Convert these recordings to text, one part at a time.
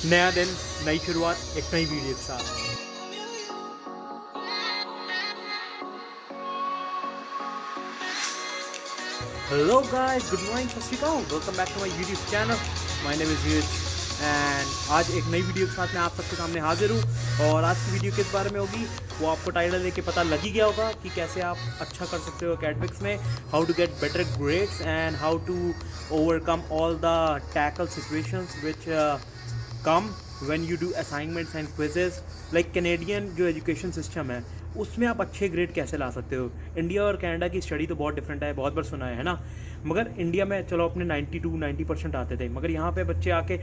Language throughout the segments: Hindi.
नया दिन, नई शुरुआत, एक नई वीडियो के साथ। Hello guys, good morning, Sat Sri Akal, welcome back to my YouTube channel. My name is यूज एंड आज एक नई वीडियो के साथ मैं आप सबके सामने हाजिर हूँ। और आज की वीडियो किस बारे में होगी वो आपको टाइटल देख के पता लग ही गया होगा कि कैसे आप अच्छा कर सकते हो एकेडमिक्स में, how to get better grades and how to overcome all the tackle situations which come when you do assignments and quizzes. Like Canadian जो एजुकेशन सिस्टम है उसमें आप अच्छे ग्रेड कैसे ला सकते हो। इंडिया और कनाडा की स्टडी तो बहुत डिफरेंट है, बहुत बार सुना है ना। मगर इंडिया में चलो अपने 90% आते थे, मगर यहाँ पे बच्चे आके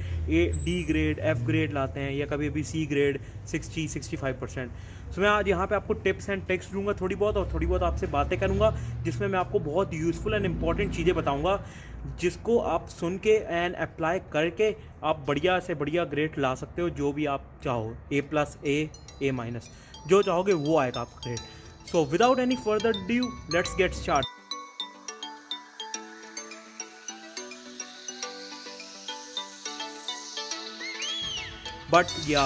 डी ग्रेड, एफ ग्रेड लाते हैं, या कभी अभी सी ग्रेड 65%। सो मैं आज यहाँ पे आपको टिप्स एंड ट्रिक्स दूंगा थोड़ी बहुत, और थोड़ी बहुत आपसे बातें करूँगा जिसमें मैं आपको बहुत यूज़फुल एंड इंपॉर्टेंट चीज़ें बताऊँगा जिसको आप सुन के एंड अप्लाई करके आप बढ़िया से बढ़िया ग्रेड ला सकते हो। जो भी आप चाहो, A+, A-, जो चाहोगे वो आएगा आपका grade. So without any further due let's get start. But या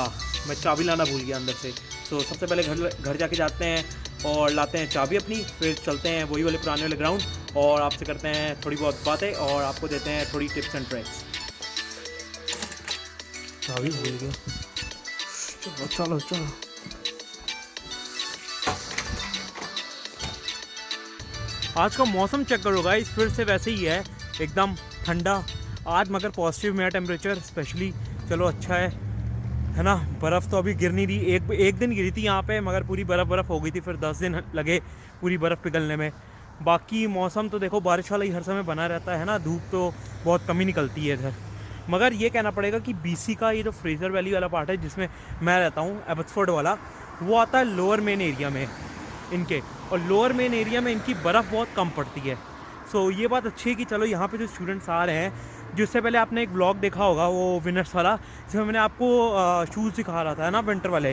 मैं चाबी लाना भूल गया अंदर से। सो सबसे पहले घर जाके जाते हैं और लाते हैं चाबी अपनी, फिर चलते हैं वही वाले पुराने वाले ग्राउंड और आपसे करते हैं थोड़ी बहुत बातें और आपको देते हैं थोड़ी टिप्स एंड ट्रिक्स। चाबी भूल गया, चलो चलो चलो। आज का मौसम चेक करो गाइस, फिर से वैसे ही है, एकदम ठंडा आज, मगर पॉजिटिव में है टेम्परेचर स्पेशली। चलो अच्छा है ना। बर्फ़ तो अभी गिर नहीं रही, एक दिन गिरी थी यहाँ पे, मगर पूरी बर्फ़ हो गई थी, फिर 10 दिन लगे पूरी बर्फ़ पिघलने में। बाकी मौसम तो देखो बारिश वाला ही हर समय बना रहता है ना, धूप तो बहुत कम ही निकलती है इधर। मगर ये कहना पड़ेगा कि BC का ये जो फ्रेजर वैली वाला पार्ट है जिसमें मैं रहता हूँ, एबट्सफोर्ड वाला, वो आता है लोअर मेन एरिया में इनके, और लोअर मेन एरिया में इनकी बर्फ़ बहुत कम पड़ती है। सो ये बात अच्छी है कि चलो यहाँ पे जो स्टूडेंट्स आ रहे हैं, जिससे पहले आपने एक व्लॉग देखा होगा वो विनर्स वाला, जिसमें मैंने आपको शूज़ दिखा रहा था ना विंटर वाले,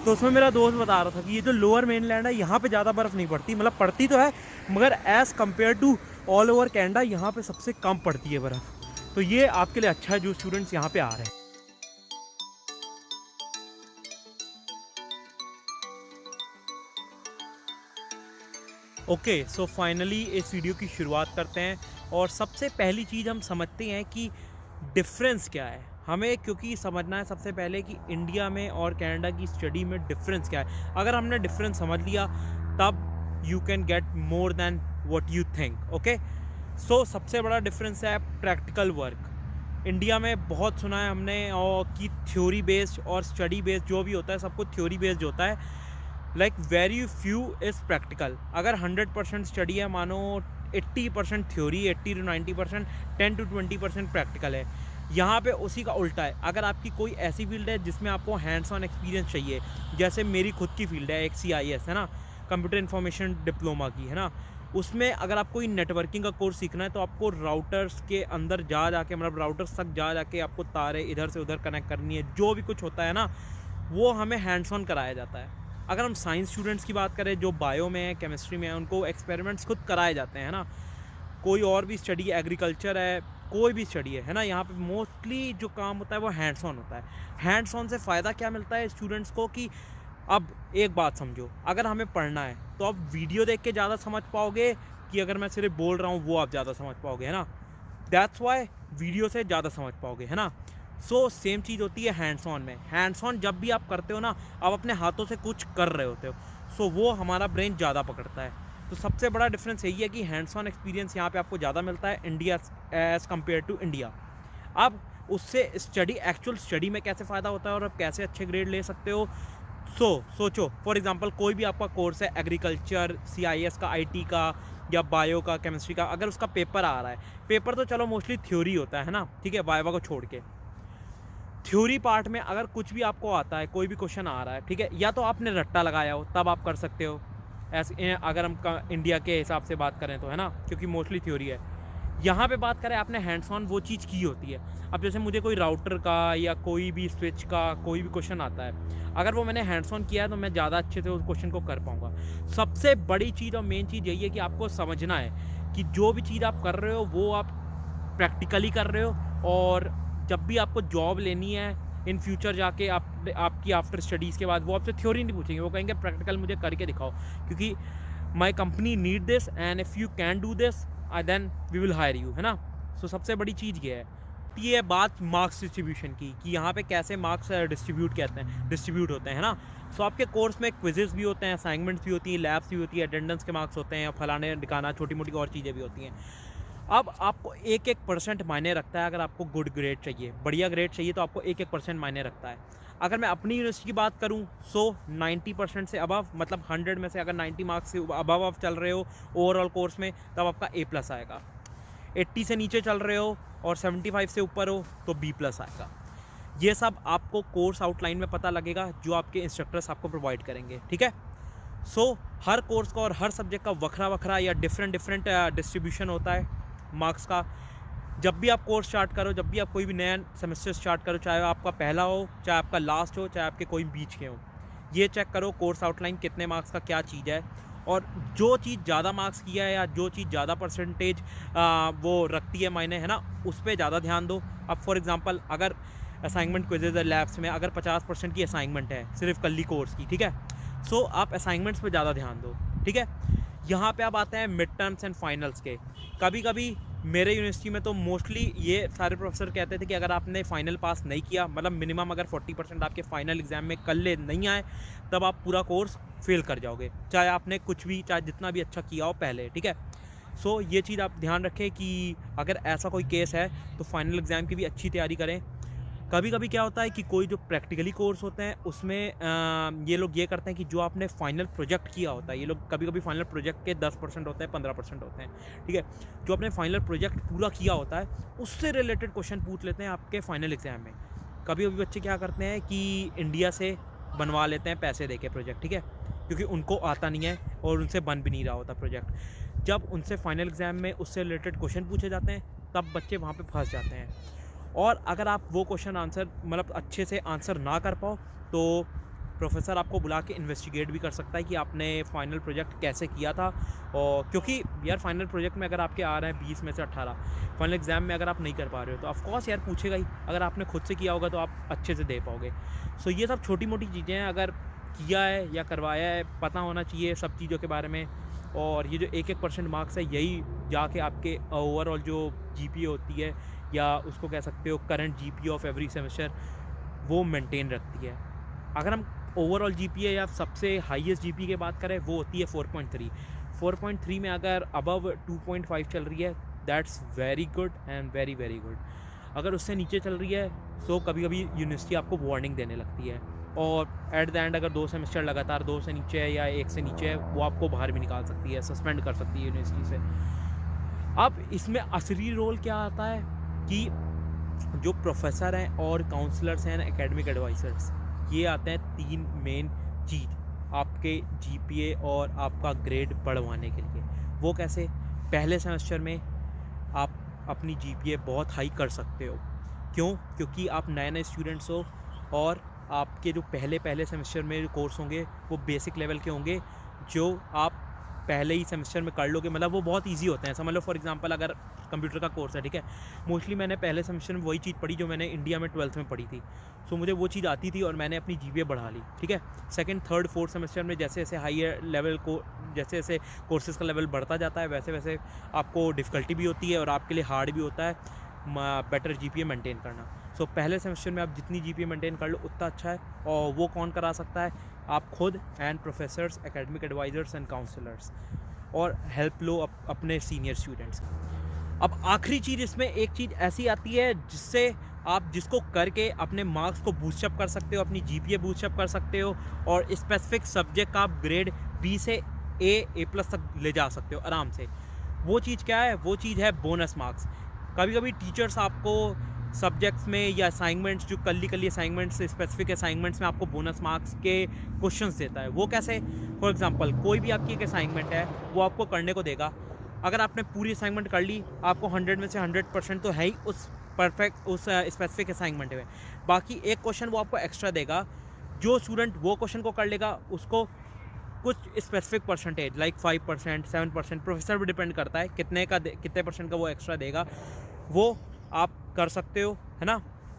तो उसमें मेरा दोस्त बता रहा था कि ये जो लोअर मेन लैंड है यहाँ पे ज़्यादा बर्फ़ नहीं पड़ती, मतलब पड़ती तो है मगर as compare to all over Canada यहाँ पे सबसे कम पड़ती है बर्फ़। तो ये आपके लिए अच्छा है जो स्टूडेंट्स यहाँ पे आ रहे हैं। ओके, सो फाइनली इस वीडियो की शुरुआत करते हैं, और सबसे पहली चीज़ हम समझते हैं कि डिफरेंस क्या है हमें, क्योंकि समझना है सबसे पहले कि इंडिया में और कनाडा की स्टडी में डिफरेंस क्या है। अगर हमने डिफरेंस समझ लिया तब you can get more than what you think. Okay, so सबसे बड़ा डिफरेंस है प्रैक्टिकल वर्क। इंडिया में बहुत सुना है हमने और कि थ्योरी बेस्ड और स्टडी बेस्ड जो भी होता है सब कुछ थ्योरी बेस्ड होता है, like very few is practical. अगर 100% स्टडी है, मानो 80% थ्योरी, 80 to 90%, 10 to 20% प्रैक्टिकल है। यहाँ पे उसी का उल्टा है। अगर आपकी कोई ऐसी फील्ड है जिसमें आपको हैंड्स ऑन एक्सपीरियंस चाहिए, जैसे मेरी खुद की फील्ड है एक CIS है ना, कंप्यूटर इन्फॉर्मेशन डिप्लोमा की है ना, उसमें अगर आपको नेटवर्किंग का कोर्स सीखना है तो आपको राउटर्स के अंदर जा जाके, मतलब राउटर्स तक जा जाके आपको तारे इधर से उधर कनेक्ट करनी है, जो भी कुछ होता है ना वो हमें हैंड्स ऑन कराया जाता है। अगर हम साइंस स्टूडेंट्स की बात करें जो बायो में है, केमिस्ट्री में है, उनको एक्सपेरिमेंट्स खुद कराए जाते हैं ना। कोई और भी स्टडी, एग्रीकल्चर है, कोई भी स्टडी है ना, यहाँ पे मोस्टली जो काम होता है वो हैंड्स ऑन होता है। हैंड्स ऑन से फ़ायदा क्या मिलता है स्टूडेंट्स को कि अब एक बात समझो, अगर हमें पढ़ना है तो आप वीडियो देख के ज़्यादा समझ पाओगे कि अगर मैं सिर्फ बोल रहा हूँ वो आप ज़्यादा समझ पाओगे, है ना। दैट्स वाई वीडियो से ज़्यादा समझ पाओगे, है ना। सो सेम चीज़ होती है हैंड्स ऑन में। हैंड्स ऑन जब भी आप करते हो ना, आप अपने हाथों से कुछ कर रहे होते हो, सो वो हमारा ब्रेन ज़्यादा पकड़ता है। तो सबसे बड़ा डिफरेंस यही है कि हैंड्स ऑन एक्सपीरियंस यहाँ पे आपको ज़्यादा मिलता है India as compare to India. अब उससे स्टडी, एक्चुअल स्टडी में कैसे फ़ायदा होता है और आप कैसे अच्छे ग्रेड ले सकते हो। सोचो फॉर एग्जांपल कोई भी आपका कोर्स है, एग्रीकल्चर, CIS का, IT का, या बायो का, केमिस्ट्री का, अगर उसका पेपर आ रहा है, पेपर तो चलो मोस्टली थ्योरी होता है ना, ठीक है, वाइवा को छोड़ के। थ्योरी पार्ट में अगर कुछ भी आपको आता है, कोई भी क्वेश्चन आ रहा है, ठीक है, या तो आपने रट्टा लगाया हो तब आप कर सकते हो, ऐसे अगर हम इंडिया के हिसाब से बात करें तो, है ना, क्योंकि मोस्टली थ्योरी है। यहाँ पे बात करें आपने हैंड्स ऑन वो चीज़ की होती है। अब जैसे मुझे कोई राउटर का या कोई भी स्विच का कोई भी क्वेश्चन आता है, अगर वो मैंने हैंड्स ऑन किया है तो मैं ज़्यादा अच्छे से उस क्वेश्चन को कर पाऊँगा। सबसे बड़ी चीज़ और मेन चीज़ यही है कि आपको समझना है कि जो भी चीज़ आप कर रहे हो वो आप प्रैक्टिकली कर रहे हो, और जब भी आपको जॉब लेनी है इन फ्यूचर जाके आपकी आफ्टर स्टडीज़ के बाद वो आपसे थ्योरी नहीं पूछेंगे, वो कहेंगे प्रैक्टिकल मुझे करके दिखाओ, क्योंकि my company need this and if you can do this then we will hire you, है ना। सो सबसे बड़ी चीज़ ये है। ये है बात मार्क्स डिस्ट्रीब्यूशन की, कि यहाँ पे कैसे मार्क्स डिस्ट्रीब्यूट होते हैं, है ना। सो आपके कोर्स में क्विजेस भी होते हैं, असाइनमेंट्स भी होती हैं, लैब्स भी होती है, अटेंडेंस के मार्क्स होते हैं, फलाने ढिकाना छोटी मोटी और चीज़ें भी होती हैं। अब आपको 1% मायने रखता है। अगर आपको गुड ग्रेड चाहिए, बढ़िया ग्रेड चाहिए, तो आपको 1% मायने रखता है। अगर मैं अपनी यूनिवर्सिटी की बात करूं, सो 90% से अबव, मतलब 100 में से अगर 90 मार्क्स से अबव आप चल रहे हो ओवरऑल कोर्स में, तब आपका A+ आएगा। 80 से नीचे चल रहे हो और 75 से ऊपर हो तो B+ आएगा। ये सब आपको कोर्स आउटलाइन में पता लगेगा, जो आपके इंस्ट्रक्टर्स आपको प्रोवाइड करेंगे, ठीक है। सो हर कोर्स का और हर सब्जेक्ट का वखरा या डिफरेंट डिस्ट्रीब्यूशन होता है मार्क्स का। जब भी आप कोर्स स्टार्ट करो, जब भी आप कोई भी नया सेमेस्टर स्टार्ट करो, चाहे आपका पहला हो, चाहे आपका लास्ट हो, चाहे आपके कोई बीच के हो, ये चेक करो कोर्स आउटलाइन कितने मार्क्स का क्या चीज़ है, और जो चीज़ ज़्यादा मार्क्स की है या जो चीज़ ज़्यादा परसेंटेज वो रखती है मायने, है ना, उस पर ज़्यादा ध्यान दो। अब फॉर एग्जांपल अगर असाइनमेंट क्विजेज लैब्स में अगर 50% की असाइनमेंट है सिर्फ कल्ली कोर्स की, ठीक है, सो आप असाइनमेंट्स पे ज़्यादा ध्यान दो, ठीक है। यहाँ पे अब आते हैं मिड टर्म्स एंड फाइनल्स के। कभी कभी मेरे यूनिवर्सिटी में तो मोस्टली ये सारे प्रोफेसर कहते थे कि अगर आपने फाइनल पास नहीं किया, मतलब मिनिमम अगर 40% आपके फाइनल एग्जाम में कल्ले नहीं आए, तब आप पूरा कोर्स फेल कर जाओगे, चाहे आपने कुछ भी, चाहे जितना भी अच्छा किया हो पहले, ठीक है। सो ये चीज़ आप ध्यान रखें कि अगर ऐसा कोई केस है तो फाइनल एग्ज़ाम की भी अच्छी तैयारी करें। कभी कभी क्या होता है कि कोई जो प्रैक्टिकली कोर्स होते हैं उसमें ये लोग ये करते हैं कि जो आपने फाइनल प्रोजेक्ट किया होता है, ये लोग कभी कभी फाइनल प्रोजेक्ट के 10% होते हैं, 15% होते हैं, ठीक है। जो आपने फाइनल प्रोजेक्ट पूरा किया होता है उससे रिलेटेड क्वेश्चन पूछ लेते हैं आपके फाइनल एग्जाम में। कभी कभी बच्चे क्या करते हैं कि इंडिया से बनवा लेते हैं पैसे दे के प्रोजेक्ट, ठीक है, क्योंकि उनको आता नहीं है और उनसे बन भी नहीं रहा होता प्रोजेक्ट। जब उनसे फाइनल एग्जाम में उससे रिलेटेड क्वेश्चन पूछे जाते हैं, तब बच्चे वहाँ पे फंस जाते हैं। और अगर आप वो क्वेश्चन आंसर मतलब अच्छे से आंसर ना कर पाओ, तो प्रोफेसर आपको बुला के इन्वेस्टिगेट भी कर सकता है कि आपने फाइनल प्रोजेक्ट कैसे किया था। और क्योंकि यार फाइनल प्रोजेक्ट में अगर आपके आ रहे हैं 20 में से 18, फाइनल एग्जाम में अगर आप नहीं कर पा रहे हो तो ऑफकोर्स यार पूछेगा ही। अगर आपने खुद से किया होगा तो आप अच्छे से दे पाओगे। सो ये सब छोटी मोटी चीज़ें हैं, अगर किया है या करवाया है, पता होना चाहिए सब चीज़ों के बारे में। और ये जो 1% मार्क्स है, यही जाके आपके ओवरऑल जो GPA होती है, या उसको कह सकते हो current GPA of every semester, वो मेंटेन रखती है। अगर हम ओवरऑल GPA या सबसे हाईएस्ट GPA की बात करें, वो होती है 4.3। 4.3 में अगर अबव 2.5 चल रही है, that's very good and very very good. अगर उससे नीचे चल रही है, सो कभी कभी यूनिवर्सिटी आपको वार्निंग देने लगती है, और एट द एंड अगर 2 सेमेस्टर लगातार 2 से नीचे है या 1 से नीचे है, वो आपको बाहर भी निकाल सकती है, सस्पेंड कर सकती है यूनिवर्सिटी से। अब इसमें असली रोल क्या आता है कि जो प्रोफेसर हैं और काउंसलर्स हैं, एकेडमिक एडवाइजर्स, ये आते हैं 3 मेन चीज़ आपके GPA और आपका ग्रेड बढ़वाने के लिए। वो कैसे? पहले सेमेस्टर में आप अपनी GPA बहुत हाई कर सकते हो। क्यों? क्योंकि आप नए स्टूडेंट्स हो, और आपके जो पहले सेमेस्टर में जो कोर्स होंगे वो बेसिक लेवल के होंगे, जो आप पहले ही सेमेस्टर में कर लोगे। मतलब वो बहुत इजी होते हैं। समझ लो फॉर एग्जांपल अगर कंप्यूटर का कोर्स है, ठीक है, मोस्टली मैंने पहले सेमेस्टर में वही चीज़ पढ़ी जो मैंने इंडिया में 12th में पढ़ी थी। सो मुझे वो चीज़ आती थी और मैंने अपनी GPA बढ़ा ली, ठीक है। सेकंड, थर्ड, फोर्थ सेमेस्टर में जैसे जैसे हायर लेवल को, जैसे जैसे कोर्सेज़ का लेवल बढ़ता जाता है, वैसे वैसे आपको डिफ़िकल्टी भी होती है और आपके लिए हार्ड भी होता है बेटर GPA मेंटेन करना। सो पहले सेमेस्टर में आप जितनी GPA मेंटेन कर लो उतना अच्छा है। और वो कौन करा सकता है? आप खुद and professors, academic advisers and counsellors, और हेल्प लो अपने सीनियर स्टूडेंट्स की। अब आखिरी चीज़, इसमें एक चीज़ ऐसी आती है जिससे आप जिसको करके अपने मार्क्स को बूस्टअप कर सकते हो, अपनी GPA बूस्टअप कर सकते हो, और स्पेसिफिक सब्जेक्ट का आप ग्रेड B से A+ तक ले जा सकते हो आराम से। वो चीज़ क्या है? वो चीज़ है बोनस मार्क्स। कभी कभी टीचर्स आपको सब्जेक्ट्स में या असाइनमेंट्स, जो कल्ली असाइनमेंट्स, स्पेसिफिक असाइनमेंट्स में आपको बोनस मार्क्स के क्वेश्चंस देता है। वो कैसे? फॉर एग्जांपल कोई भी आपकी एक असाइनमेंट है, वो आपको करने को देगा। अगर आपने पूरी असाइनमेंट कर ली, आपको 100 में से 100% तो है ही उस स्पेसिफिक असाइनमेंट में। बाकी एक क्वेश्चन वो आपको एक्स्ट्रा देगा। जो स्टूडेंट वो क्वेश्चन को कर लेगा, उसको कुछ स्पेसिफिक परसेंटेज लाइक 5%, 7%, प्रोफेसर भी डिपेंड करता है कितने % का वो एक्स्ट्रा देगा, वो आप कर सकते हो, है ना।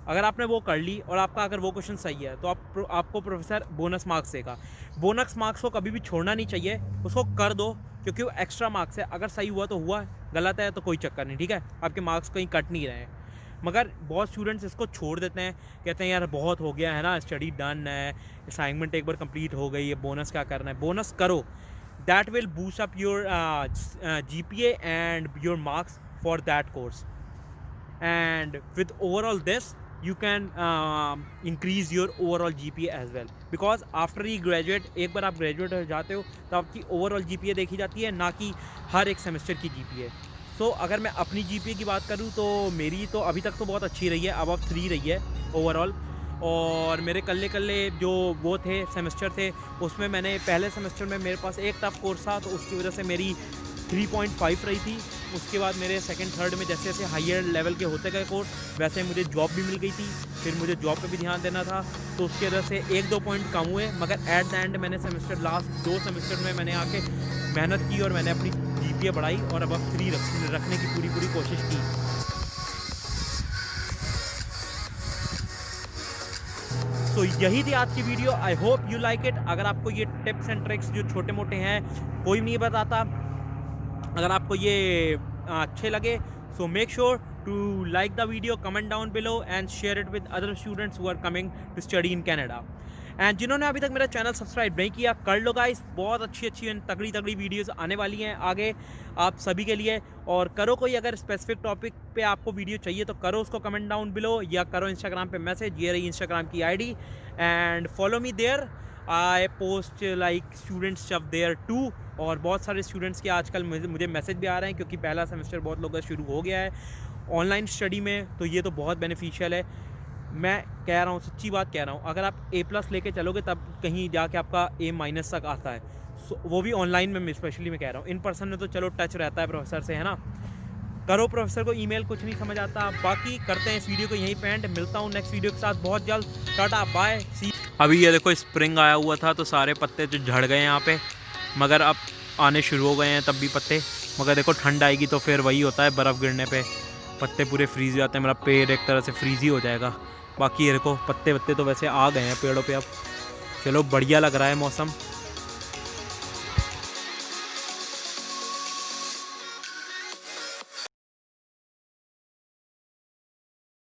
अगर आपने वो कर ली और आपका अगर वो क्वेश्चन सही है तो आपको प्रोफेसर बोनस मार्क्स देगा। बोनस मार्क्स को कभी भी छोड़ना नहीं चाहिए, उसको कर दो, क्योंकि वो एक्स्ट्रा मार्क्स है। अगर सही हुआ तो हुआ, गलत है तो कोई चक्कर नहीं, ठीक है, आपके मार्क्स कहीं कट नहीं रहे हैं। मगर बहुत स्टूडेंट्स इसको छोड़ देते हैं, कहते हैं यार बहुत हो गया है ना, स्टडी डन है, असाइनमेंट एक बार कंप्लीट हो गई है, बोनस क्या करना है। बोनस करो, that will boost up your GPA and your marks for that course, and with overall this you can increase your overall GPA as well, because after you graduate, एक बार आप ग्रेजुएट हो जाते हो तो आपकी ओवरऑल GPA देखी जाती है, ना कि हर एक सेमेस्टर की GPA। सो अगर मैं अपनी GPA की बात करूँ तो मेरी तो अभी तक तो बहुत अच्छी रही है, अबव 3 रही है ओवरऑल। और मेरे कल्ले जो वो थे सेमेस्टर थे, उसमें मैंने पहले सेमेस्टर में मेरे पास एक टफ कोर्स था, तो उसकी वजह से मेरी 3.5 रही थी। उसके बाद मेरे सेकंड थर्ड में जैसे जैसे हायर लेवल के होते गए कोर्स, वैसे मुझे जॉब भी मिल गई थी, फिर मुझे जॉब पे भी ध्यान देना था, तो उसकी वजह से 1-2 पॉइंट कम हुए। मगर एट द एंड मैंने सेमेस्टर लास्ट 2 सेमेस्टर में मैंने आके मेहनत की और मैंने अपनी GPA बढ़ाई और अब 3 रखने की पूरी कोशिश की। तो यही थी आज की video. I hope you like it. अगर आपको ये टिप्स एंड ट्रिक्स जो छोटे मोटे हैं कोई नहीं बताता, अगर आपको ये अच्छे लगे, so make sure to like the video, comment down below and share it with other students who are coming to study in Canada. And जिन्होंने अभी तक मेरा चैनल सब्सक्राइब नहीं किया, कर लो गाइस, बहुत अच्छी तगड़ी वीडियोस आने वाली हैं आगे आप सभी के लिए। और करो, कोई अगर स्पेसिफिक टॉपिक पे आपको वीडियो चाहिए तो करो उसको कमेंट डाउन बिलो, या करो इंस्टाग्राम पे मैसेज, ये रही इंस्टाग्राम की ID, and follow me there. I post like students stuff there too. और बहुत सारे स्टूडेंट्स के आजकल मुझे मैसेज भी आ रहे हैं, क्योंकि पहला सेमेस्टर बहुत लोगों का शुरू हो गया है ऑनलाइन स्टडी में, तो ये तो बहुत बेनिफिशियल है। मैं कह रहा हूँ, सच्ची बात कह रहा हूँ, अगर आप A+ लेके चलोगे तब कहीं जाके आपका A- तक आता है, वो भी ऑनलाइन में स्पेशली मैं कह रहा हूँ। इन पर्सन में तो चलो टच रहता है प्रोफेसर से, है ना। करो प्रोफेसर को ईमेल, कुछ नहीं समझ आता। बाकी करते हैं इस वीडियो को यहीं पे एंड, मिलता हूँ नेक्स्ट वीडियो के साथ बहुत जल्द। टाटा बाय सी। अभी ये देखो स्प्रिंग आया हुआ था तो सारे पत्ते जो झड़ गए यहाँ पे, मगर अब आने शुरू हो गए हैं तब भी पत्ते। मगर देखो ठंड आएगी तो फिर वही होता है, बर्फ़ गिरने पे पत्ते पूरे फ्रीज हो जाते हैं। मेरा पेड़ एक तरह से फ्रीज ही हो जाएगा। बाकी ये देखो पत्ते तो वैसे आ गए हैं पेड़ों पे अब। चलो बढ़िया लग रहा है मौसम।